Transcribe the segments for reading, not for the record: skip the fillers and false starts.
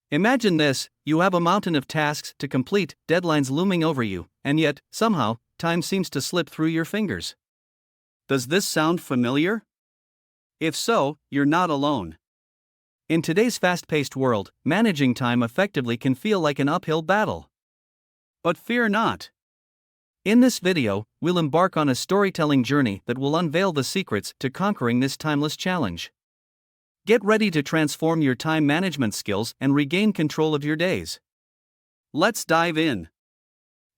Imagine this: you have a mountain of tasks to complete, deadlines looming over you, and yet, somehow, time seems to slip through your fingers. Does this sound familiar? If so, you're not alone. In today's fast-paced world, managing time effectively can feel like an uphill battle. But fear not. In this video, we'll embark on a storytelling journey that will unveil the secrets to conquering this timeless challenge. Get ready to transform your time management skills and regain control of your days. Let's dive in.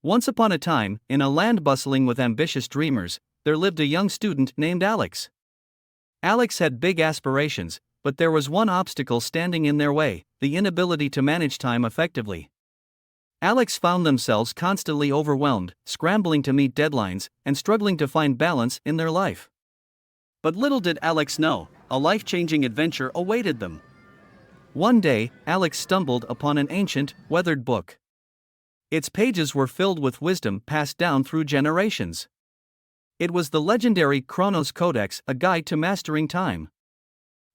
Once upon a time, in a land bustling with ambitious dreamers, there lived a young student named Alex. Alex had big aspirations, but there was one obstacle standing in their way: the inability to manage time effectively. Alex found themselves constantly overwhelmed, scrambling to meet deadlines, and struggling to find balance in their life. But little did Alex know, a life-changing adventure awaited them. One day, Alex stumbled upon an ancient, weathered book. Its pages were filled with wisdom passed down through generations. It was the legendary Chronos Codex, a guide to mastering time.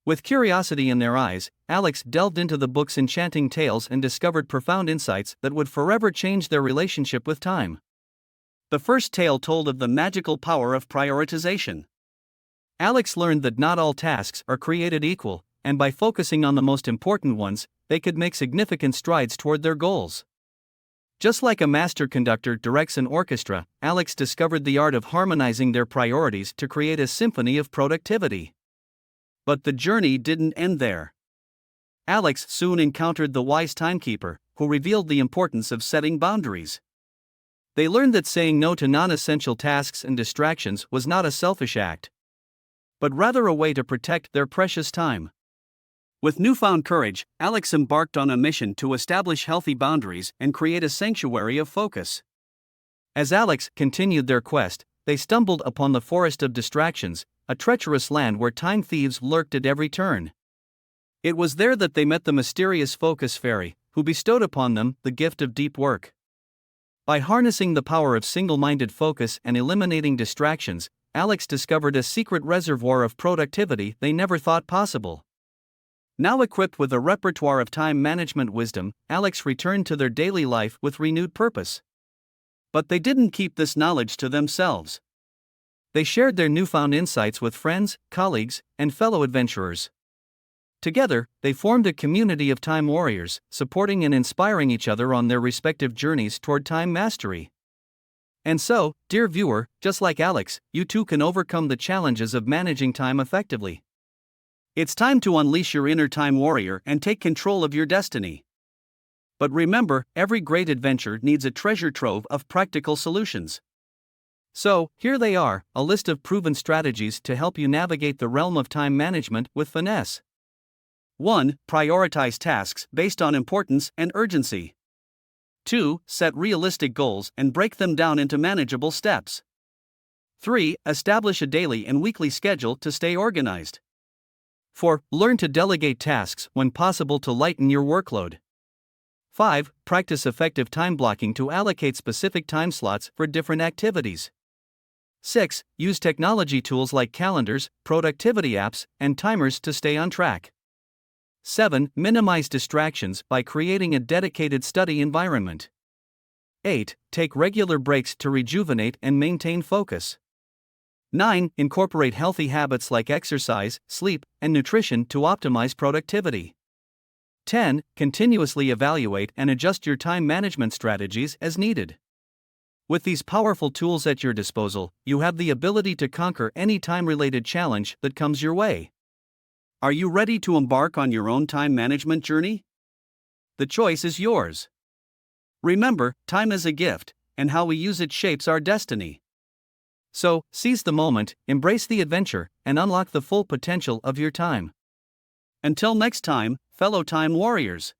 With curiosity in their eyes, Alex delved into the book's enchanting tales and discovered profound insights that would forever change their relationship with time. The first tale told of the magical power of prioritization. Alex learned that not all tasks are created equal, and by focusing on the most important ones, they could make significant strides toward their goals. Just like a master conductor directs an orchestra, Alex discovered the art of harmonizing their priorities to create a symphony of productivity. But the journey didn't end there. Alex soon encountered the wise timekeeper, who revealed the importance of setting boundaries. They learned that saying no to non-essential tasks and distractions was not a selfish act, but rather a way to protect their precious time. With newfound courage, Alex embarked on a mission to establish healthy boundaries and create a sanctuary of focus. As Alex continued their quest, they stumbled upon the forest of distractions, a treacherous land where time thieves lurked at every turn. It was there that they met the mysterious focus fairy, who bestowed upon them the gift of deep work. By harnessing the power of single-minded focus and eliminating distractions, Alex discovered a secret reservoir of productivity they never thought possible. Now equipped with a repertoire of time management wisdom, Alex returned to their daily life with renewed purpose. But they didn't keep this knowledge to themselves. They shared their newfound insights with friends, colleagues, and fellow adventurers. Together, they formed a community of time warriors, supporting and inspiring each other on their respective journeys toward time mastery. And so, dear viewer, just like Alex, you too can overcome the challenges of managing time effectively. It's time to unleash your inner time warrior and take control of your destiny. But remember, every great adventure needs a treasure trove of practical solutions. So, here they are, a list of proven strategies to help you navigate the realm of time management with finesse. 1. Prioritize tasks based on importance and urgency. 2. Set realistic goals and break them down into manageable steps. 3. Establish a daily and weekly schedule to stay organized. 4. Learn to delegate tasks when possible to lighten your workload. 5. Practice effective time blocking to allocate specific time slots for different activities. 6. Use technology tools like calendars, productivity apps, and timers to stay on track. 7. Minimize distractions by creating a dedicated study environment. 8. Take regular breaks to rejuvenate and maintain focus. 9. Incorporate healthy habits like exercise, sleep, and nutrition to optimize productivity. 10. Continuously evaluate and adjust your time management strategies as needed. With these powerful tools at your disposal, you have the ability to conquer any time-related challenge that comes your way. Are you ready to embark on your own time management journey? The choice is yours. Remember, time is a gift, and how we use it shapes our destiny. So, seize the moment, embrace the adventure, and unlock the full potential of your time. Until next time, fellow time warriors.